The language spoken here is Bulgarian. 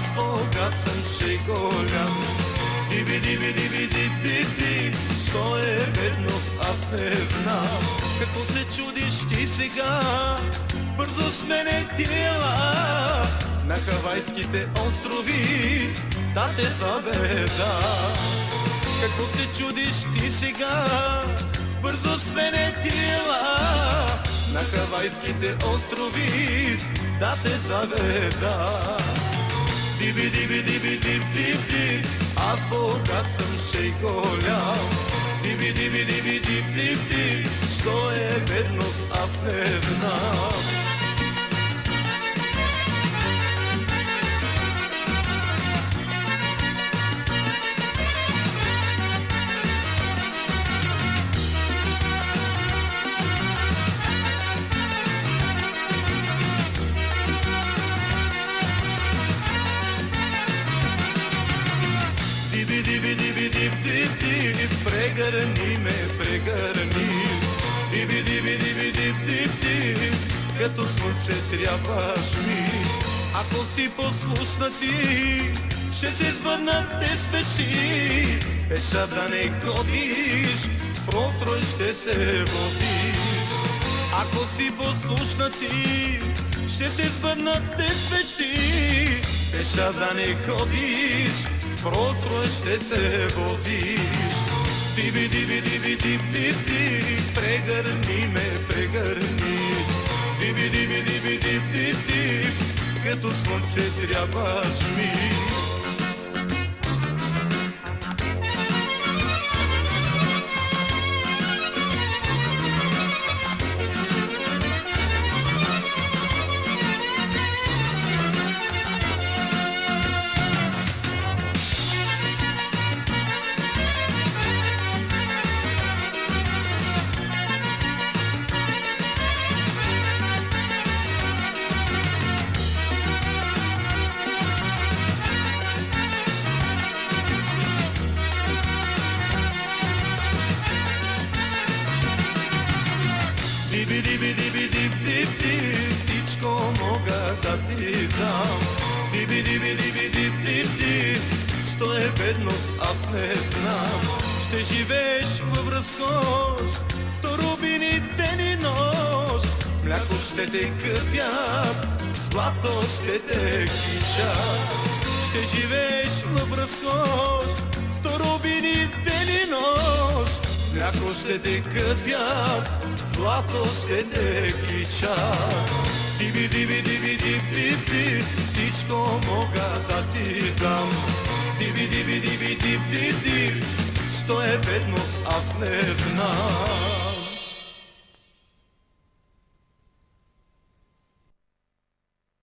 аз богат съм, ще голям. Диби, диби, диби, диби, диби, що е бедност, аз не знам. Като се чудиш ти сега, бързо смене тила на Хавайските острови, да те заведа. Какво се чудиш ти сега, бързо смене тила на Хавайските острови, да те заведа. Диби, диби, диби, диби, диби, аз богат съм, ще голям. Диби, диби, диби, диби, диби, що е бедност, аз не знам. Диби, диби, диби, диби, диби, прегърни ме, прегърни. Диби, диби, диби, диби, диби, като слънце трябваш ми. Ако си послушна ти, ще се сбъднат тези мечти. Пеша да не ходиш, в Ролс-Ройс ще се возиш. Ако си послушна ти, ще се сбъднат тези мечти. Пеша да не ходиш, в Ролс-Ройс ще се возиш. Диби, диби, диби, диби, диби, прегърни ме, прегърни. Диби, диби, диби, диби, диби, като слънце трябваш ми. Диби, диби, диби, диби, диби, всичко мога да ти дам. Диби, диби, диби, диби, диби, що е бедност, аз не знам. Ще живееш във разкош, в турбини ден и нощ. Мляко ще те кърпят, злато ще те кичат. Ще живееш във разкош, в турбини ден и нощ. Мляко ще те къпят, злато ще те кичат. Диби, диби, диби, диби, диби, всичко мога да ти дам. Диби, диби, диби, диби, диби, що е бедност, аз не знам.